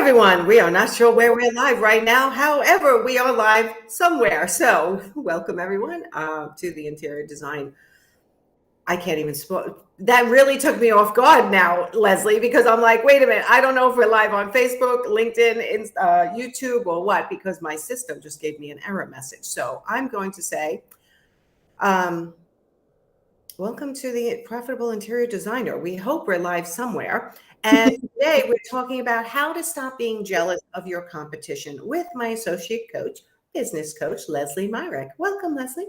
everyone. We are not sure where we're live right now. However, we are live somewhere. So welcome everyone to the interior design. I can't even that really took me off guard now, Lesley, because I'm like, wait a minute. I don't know if we're live on Facebook, LinkedIn, YouTube or what, because my system just gave me an error message. So I'm going to say, welcome to the Profitable Interior Designer. We hope we're live somewhere. And today we're talking about how to stop being jealous of your competition with my associate coach, business coach, Lesley Myrick. Welcome, Lesley.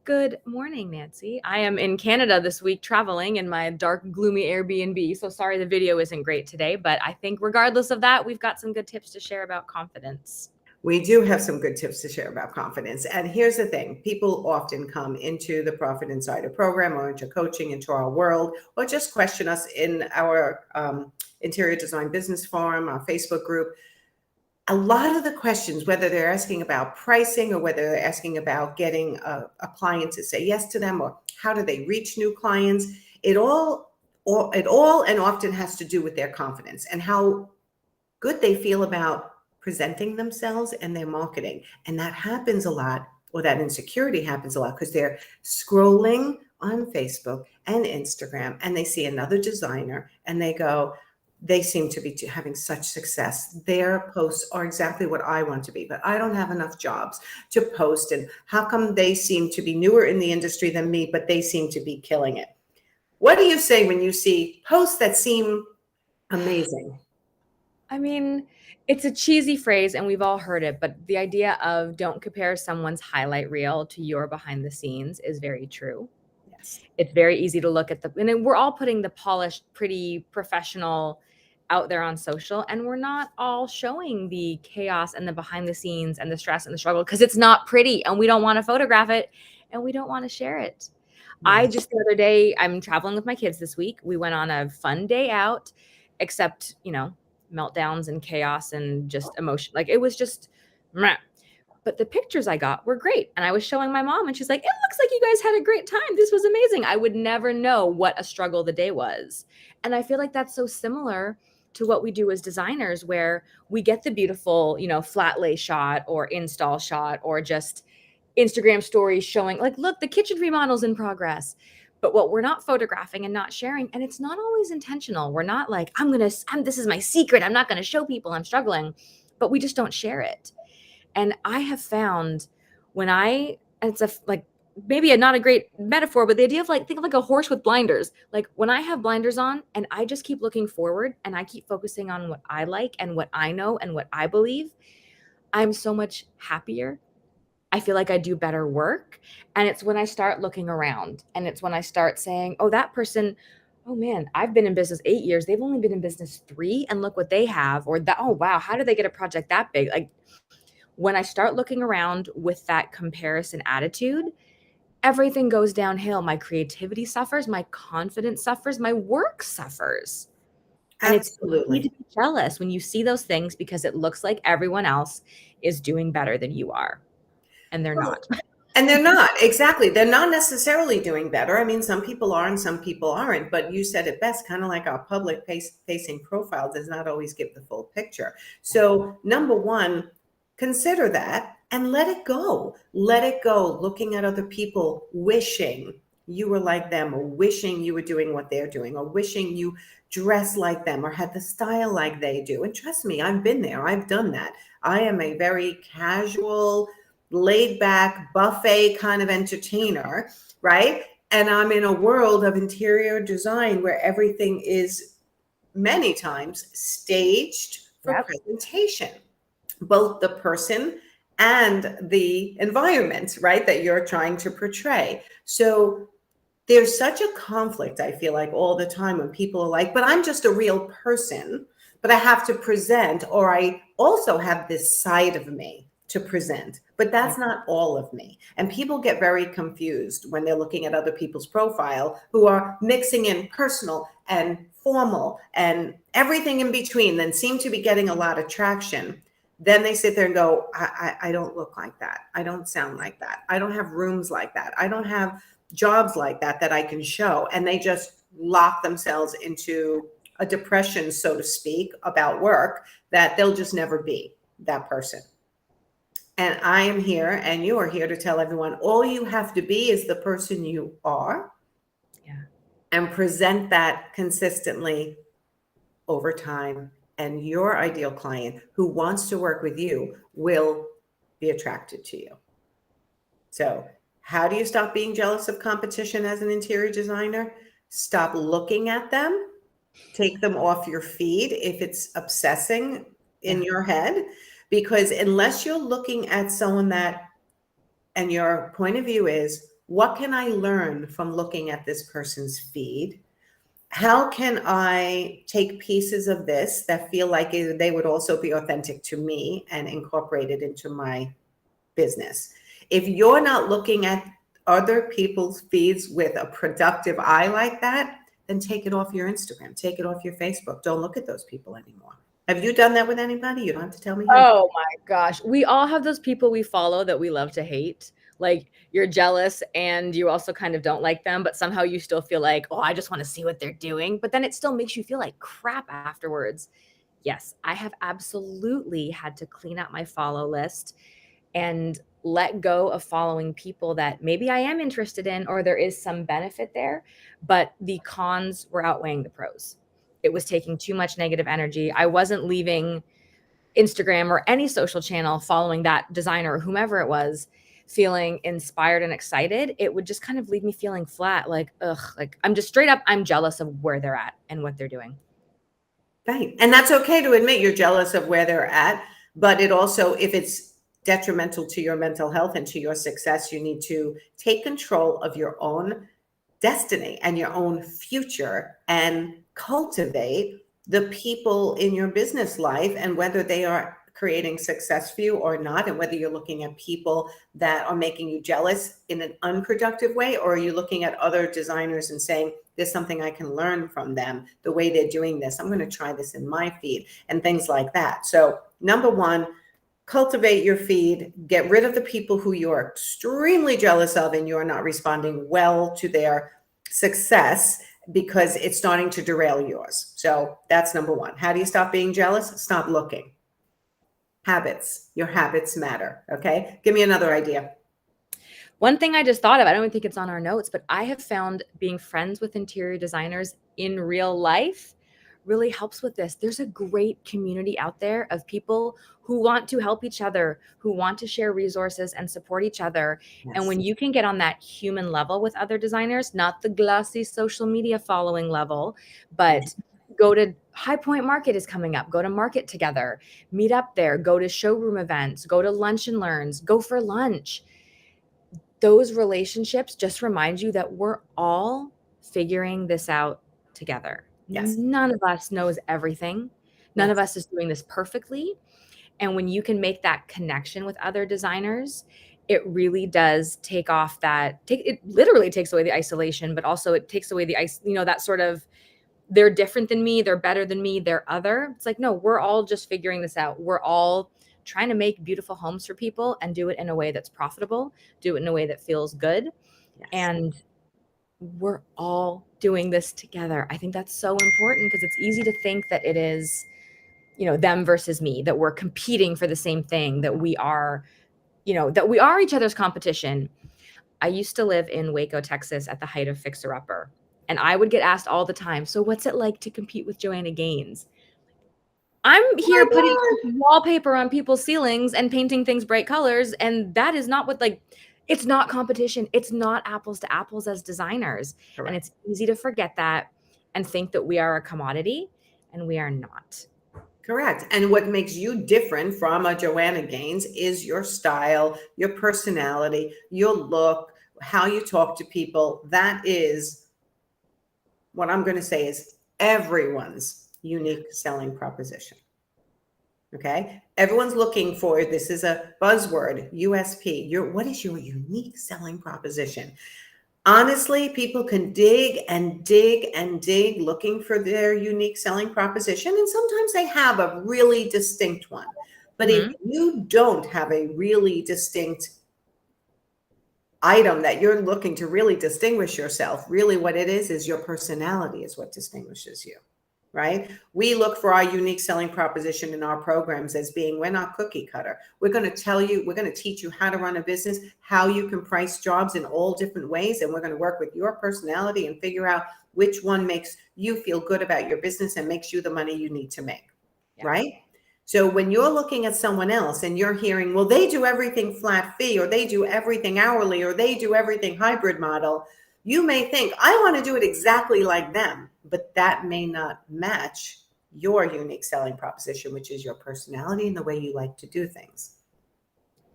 Good morning, Nancy. I am in Canada this week traveling in my dark, gloomy Airbnb. So sorry the video isn't great today, but I think regardless of that, we've got some good tips to share about confidence. We do have some good tips to share about confidence. And here's the thing. People often come into the Profit Insider program or into coaching, into our world, or just question us in our interior design business forum, our Facebook group. A lot of the questions, whether they're asking about pricing or whether they're asking about getting a client to say yes to them, or how do they reach new clients, it all and often has to do with their confidence and how good they feel about presenting themselves and their marketing. And that happens a lot, or that insecurity happens a lot, because they're scrolling on Facebook and Instagram and they see another designer and they go, they seem to be having such success. Their posts are exactly what I want to be, but I don't have enough jobs to post. And how come they seem to be newer in the industry than me, but they seem to be killing it? What do you say when you see posts that seem amazing? I mean, it's a cheesy phrase and we've all heard it, but the idea of don't compare someone's highlight reel to your behind the scenes is very true. Yes. It's very easy to look at and we're all putting the polished, pretty professional out there on social, and we're not all showing the chaos and the behind the scenes and the stress and the struggle because it's not pretty and we don't want to photograph it and we don't want to share it. I just the other day, I'm traveling with my kids this week. We went on a fun day out, except, meltdowns and chaos and just emotion. Like it was just, meh. But the pictures I got were great. And I was showing my mom and she's like, it looks like you guys had a great time. This was amazing. I would never know what a struggle the day was. And I feel like that's so similar to what we do as designers, where we get the beautiful, flat lay shot or install shot or just Instagram stories showing like, look, the kitchen remodel's in progress. But what we're not photographing and not sharing, and it's not always intentional. We're not like, this is my secret. I'm not going to show people I'm struggling, but we just don't share it. And I have found maybe not a great metaphor, but the idea of think of like a horse with blinders. Like when I have blinders on and I just keep looking forward and I keep focusing on what I like and what I know and what I believe, I'm so much happier. I feel like I do better work. And it's when I start looking around and it's when I start saying, oh, that person, oh man, I've been in business 8 years. They've only been in business 3 and look what they have. Or that, oh, wow, how did they get a project that big? Like when I start looking around with that comparison attitude, everything goes downhill. My creativity suffers, my confidence suffers, my work suffers. And Absolutely. It's easy to be jealous when you see those things because it looks like everyone else is doing better than you are. And they're not. And they're not. Exactly. They're not necessarily doing better. I mean, some people are and some people aren't, but you said it best, kind of like our public facing profile does not always give the full picture. So number one, consider that and let it go. Let it go. Looking at other people, wishing you were like them, or wishing you were doing what they're doing, or wishing you dress like them or had the style like they do. And trust me, I've been there. I've done that. I am a very casual, laid back buffet kind of entertainer, right? And I'm in a world of interior design where everything is many times staged for presentation, both the person and the environment, right, that you're trying to portray. So there's such a conflict, I feel like, all the time when people are like, but I'm just a real person, but I have to present, or I also have this side of me to present, but that's not all of me. And people get very confused when they're looking at other people's profile who are mixing in personal and formal and everything in between, then seem to be getting a lot of traction. Then they sit there and go, I don't look like that. I don't sound like that. I don't have rooms like that. I don't have jobs like that I can show. And they just lock themselves into a depression, so to speak, about work, that they'll just never be that person. And I am here and you are here to tell everyone all you have to be is the person you are. Yeah. And present that consistently over time. And your ideal client who wants to work with you will be attracted to you. So, how do you stop being jealous of competition as an interior designer? Stop looking at them, take them off your feed if it's obsessing in your head, because unless you're looking at someone that, and your point of view is, what can I learn from looking at this person's feed? How can I take pieces of this that feel like they would also be authentic to me and incorporate it into my business? If you're not looking at other people's feeds with a productive eye like that, then take it off your Instagram, take it off your Facebook. Don't look at those people anymore. Have you done that with anybody? You don't have to tell me. Oh my gosh. We all have those people we follow that we love to hate. Like you're jealous and you also kind of don't like them, but somehow you still feel like, oh, I just want to see what they're doing. But then it still makes you feel like crap afterwards. Yes, I have absolutely had to clean out my follow list and let go of following people that maybe I am interested in or there is some benefit there, but the cons were outweighing the pros. It was taking too much negative energy. I wasn't leaving Instagram or any social channel following that designer or whomever it was feeling inspired and excited. It would just kind of leave me feeling flat, like, ugh, like I'm just straight up, I'm jealous of where they're at and what they're doing. Right. And that's okay to admit you're jealous of where they're at. But it also, if it's detrimental to your mental health and to your success, you need to take control of your own destiny and your own future and cultivate the people in your business life, and whether they are creating success for you or not, and whether you're looking at people that are making you jealous in an unproductive way, or are you looking at other designers and saying, there's something I can learn from them, the way they're doing this. I'm going to try this in my feed and things like that. So number one, cultivate your feed, get rid of the people who you're extremely jealous of and you're not responding well to their success, because it's starting to derail yours. So that's number one. How do you stop being jealous? Stop looking. Habits. Your habits matter. Okay. Give me another idea. One thing I just thought of, I don't even think it's on our notes, but I have found being friends with interior designers in real life really helps with this. There's a great community out there of people who want to help each other, who want to share resources and support each other. Yes. And when you can get on that human level with other designers, not the glossy social media following level, but go to High Point Market is coming up, go to market together, meet up there, go to showroom events, go to lunch and learns, go for lunch. Those relationships just remind you that we're all figuring this out together. Yes. None of us knows everything. None Yes. of us is doing this perfectly. And when you can make that connection with other designers, it really does take off it literally takes away the isolation, but also it takes away that sort of, they're different than me, they're better than me, they're other. It's like, no, we're all just figuring this out. We're all trying to make beautiful homes for people and do it in a way that's profitable, do it in a way that feels good. Yes. And we're all doing this together. I think that's so important because it's easy to think that it is, them versus me, that we're competing for the same thing, that we are each other's competition. I used to live in Waco, Texas at the height of Fixer Upper. And I would get asked all the time, so what's it like to compete with Joanna Gaines? I'm here putting wallpaper on people's ceilings and painting things bright colors. And that is not it's not competition. It's not apples to apples as designers. Correct. And it's easy to forget that and think that we are a commodity, and we are not. Correct. And what makes you different from a Joanna Gaines is your style, your personality, your look, how you talk to people. That is what I'm going to say is everyone's unique selling proposition. Okay. Everyone's looking for, this is a buzzword, USP. What is your unique selling proposition? Honestly, people can dig and dig and dig looking for their unique selling proposition. And sometimes they have a really distinct one. But if you don't have a really distinct item that you're looking to really distinguish yourself, really what it is your personality is what distinguishes you. right? We look for our unique selling proposition in our programs as being, we're not cookie cutter. We're going to tell you, we're going to teach you how to run a business, how you can price jobs in all different ways. And we're going to work with your personality and figure out which one makes you feel good about your business and makes you the money you need to make, right? So when you're looking at someone else and you're hearing, well, they do everything flat fee, or they do everything hourly, or they do everything hybrid model, you may think, I want to do it exactly like them, but that may not match your unique selling proposition, which is your personality and the way you like to do things.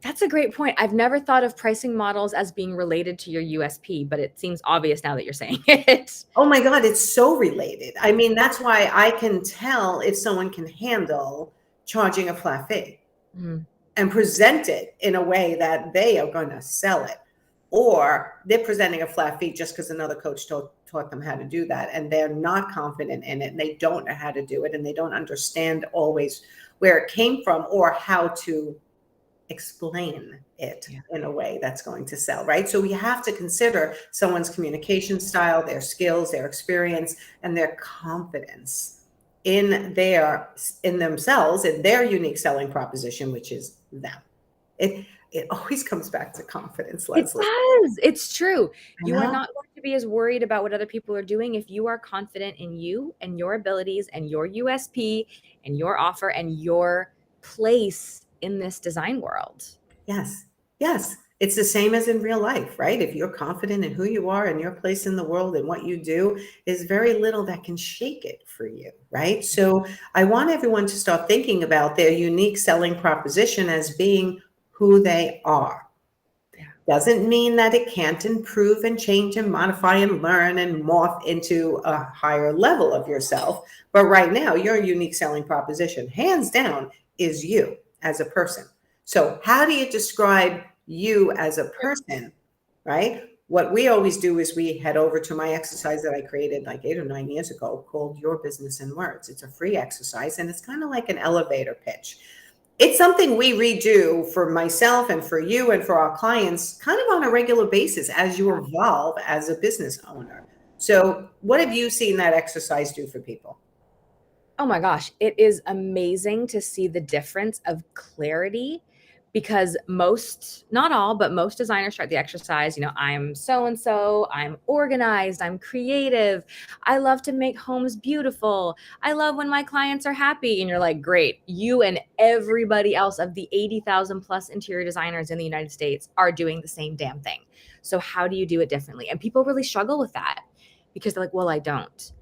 That's a great point. I've never thought of pricing models as being related to your USP, but it seems obvious now that you're saying it. Oh my God, it's so related. I mean, that's why I can tell if someone can handle charging a flat fee and present it in a way that they are going to sell it. Or they're presenting a flat fee just because another coach taught them how to do that, and they're not confident in it, and they don't know how to do it, and they don't understand always where it came from or how to explain it in a way that's going to sell, right? So we have to consider someone's communication style, their skills, their experience, and their confidence in themselves, in their unique selling proposition, which is them. It always comes back to confidence, Lesley. It does. It's true. You are know? not going to be as worried about what other people are doing if you are confident in you and your abilities and your USP and your offer and your place in this design world. Yes. Yes. It's the same as in real life, right? If you're confident in who you are and your place in the world and what you do, is very little that can shake it for you, right? So I want everyone to start thinking about their unique selling proposition as being who they are. Doesn't mean that it can't improve and change and modify and learn and morph into a higher level of yourself. But right now, your unique selling proposition, hands down, is you as a person. So how do you describe you as a person, right? What we always do is we head over to my exercise that I created like 8 or 9 years ago called Your Business in Words. It's a free exercise, and it's kind of like an elevator pitch. It's something we redo for myself and for you and for our clients kind of on a regular basis as you evolve as a business owner. So what have you seen that exercise do for people? Oh my gosh, it is amazing to see the difference of clarity, because most, not all, but most designers start the exercise, I'm so and so, I'm organized, I'm creative, I love to make homes beautiful, I love when my clients are happy. And you're like, great, you and everybody else of the 80,000 plus interior designers in the United States are doing the same damn thing. So how do you do it differently? And people really struggle with that because they're like, well, I don't.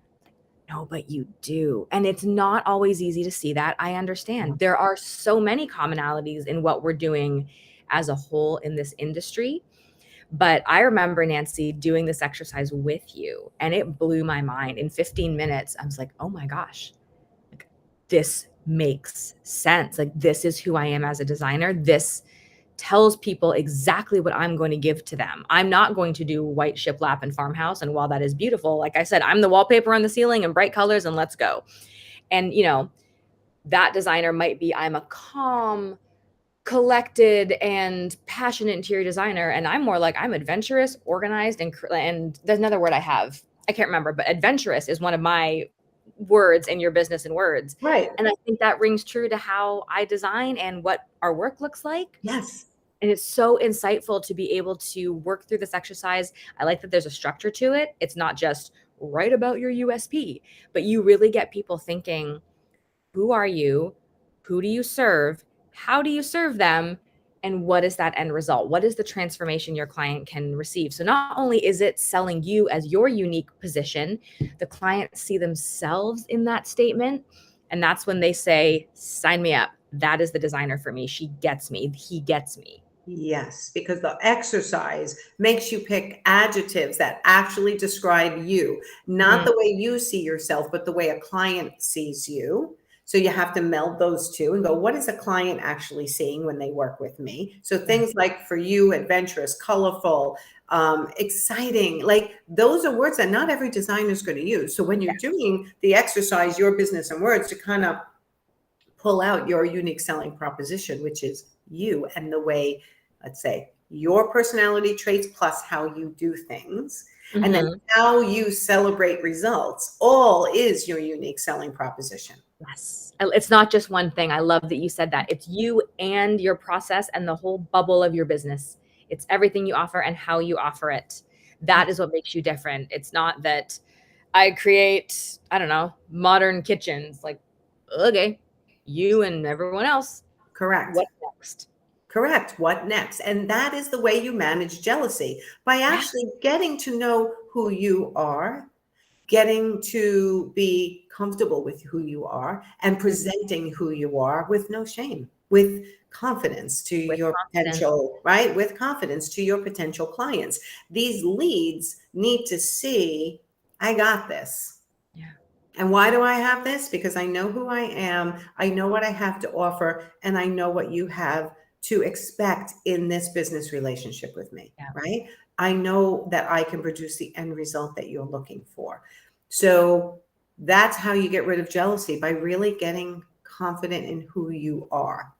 No, but you do. And it's not always easy to see that. I understand. There are so many commonalities in what we're doing as a whole in this industry. But I remember, Nancy, doing this exercise with you, and it blew my mind. In 15 minutes, I was like, oh my gosh, like, this makes sense. Like, this is who I am as a designer. This tells people exactly what I'm going to give to them. I'm not going to do white shiplap and farmhouse. And while that is beautiful, like I said, I'm the wallpaper on the ceiling and bright colors and let's go. And, that designer might be, I'm a calm, collected and passionate interior designer. And I'm more like, I'm adventurous, organized, and there's another word I can't remember, but adventurous is one of my words in Your Business in Words. Right. And I think that rings true to how I design and what our work looks like. Yes. And it's so insightful to be able to work through this exercise. I like that there's a structure to it. It's not just write about your USP, but you really get people thinking, who are you? Who do you serve? How do you serve them? And what is that end result? What is the transformation your client can receive? So not only is it selling you as your unique position, the clients see themselves in that statement. And that's when they say, sign me up. That is the designer for me. She gets me. He gets me. Yes, because the exercise makes you pick adjectives that actually describe you, not the way you see yourself, but the way a client sees you. So you have to meld those two and go, what is a client actually seeing when they work with me? So things like for you, adventurous, colorful, exciting, like those are words that not every designer is going to use. So when you're doing the exercise, Your Business in Words, to kind of pull out your unique selling proposition, which is you and the way, let's say, your personality traits plus how you do things. And then Mhm. how you celebrate results all is your unique selling proposition. Yes. It's not just one thing. I love that you said that. It's you and your process and the whole bubble of your business. It's everything you offer and how you offer it. That is what makes you different. It's not that I create, I don't know, modern kitchens. Like, okay, you and everyone else, Correct. what's next? Correct. What next? And that is the way you manage jealousy, by Yeah. actually getting to know who you are, getting to be comfortable with who you are, and Mhm. presenting who you are with no shame, with confidence to With your confidence. potential, right? With confidence to your potential clients. These leads need to see, I got this. Yeah. And why do I have this? Because I know who I am, I know what I have to offer, and I know what you have to expect in this business relationship with me, Yeah. right? I know that I can produce the end result that you're looking for. So that's how you get rid of jealousy, by really getting confident in who you are.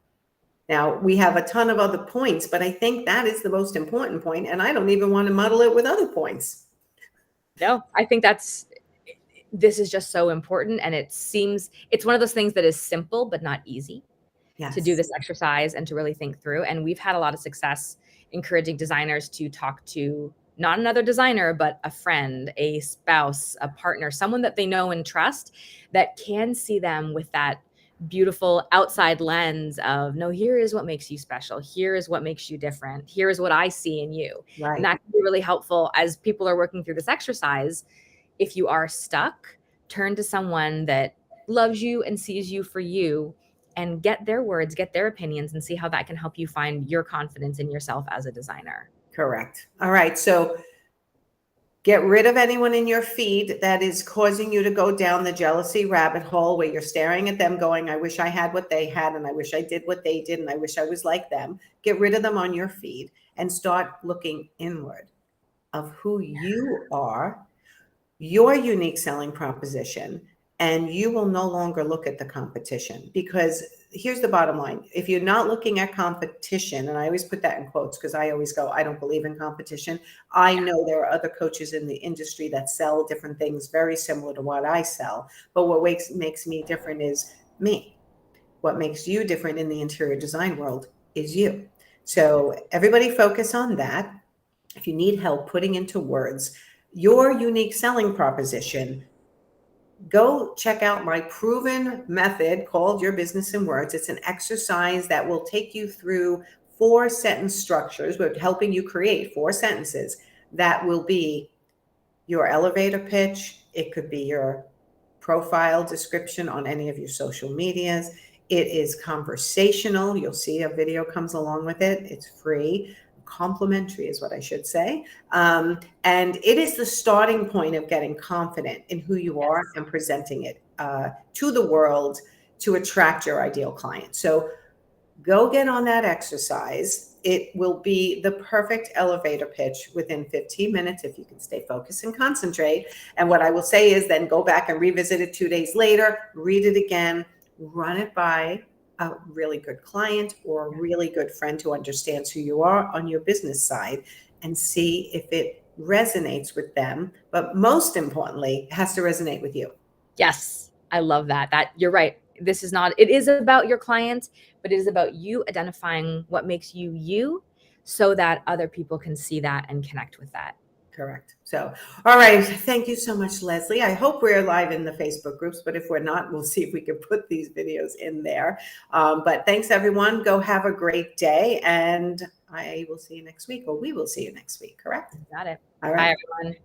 Now, we have a ton of other points, but I think that is the most important point, and I don't even want to muddle it with other points. No, I think this is just so important. And it's one of those things that is simple, but not easy to do Yes. this exercise and to really think through. And we've had a lot of success encouraging designers to talk to not another designer, but a friend, a spouse, a partner, someone that they know and trust that can see them with that beautiful outside lens of, no, here is what makes you special. Here is what makes you different. Here is what I see in you. And Right. that can be really helpful as people are working through this exercise. If you are stuck, turn to someone that loves you and sees you for you, and get their words, get their opinions, and see how that can help you find your confidence in yourself as a designer. Correct. All right. So get rid of anyone in your feed that is causing you to go down the jealousy rabbit hole, where you're staring at them going, I wish I had what they had, and I wish I did what they did, and I wish I was like them. Get rid of them on your feed and start looking inward of who you are, your unique selling proposition, and you will no longer look at the competition. Because here's the bottom line: if you're not looking at competition, and I always put that in quotes because I always go, I don't believe in competition. I know there are other coaches in the industry that sell different things very similar to what I sell, but what makes me different is me. What makes you different in the interior design world is you. So everybody focus on that. If you need help putting into words your unique selling proposition, go check out my proven method called Your Business in Words. It's an exercise that will take you through 4 sentence structures. We're helping you create 4 sentences that will be your elevator pitch. It could be your profile description on any of your social medias. It is conversational. You'll see a video comes along with it. It's free. Complimentary is what I should say. And it is the starting point of getting confident in who you are Yes. and presenting it to the world to attract your ideal client. So go get on that exercise. It will be the perfect elevator pitch within 15 minutes if you can stay focused and concentrate. And what I will say is then go back and revisit it 2 days later, read it again, run it by a really good client or a really good friend who understands who you are on your business side, and see if it resonates with them. But most importantly, it has to resonate with you. Yes, I love that. That you're right. This is not, it is about your clients, but it is about you identifying what makes you you, so that other people can see that and connect with that. Correct. So, all right. Thank you so much, Lesley. I hope we're live in the Facebook groups, but if we're not, we'll see if we can put these videos in there. But thanks, everyone. Go have a great day, and I will see you next week, or we will see you next week. Correct? Got it. All Bye, right. everyone.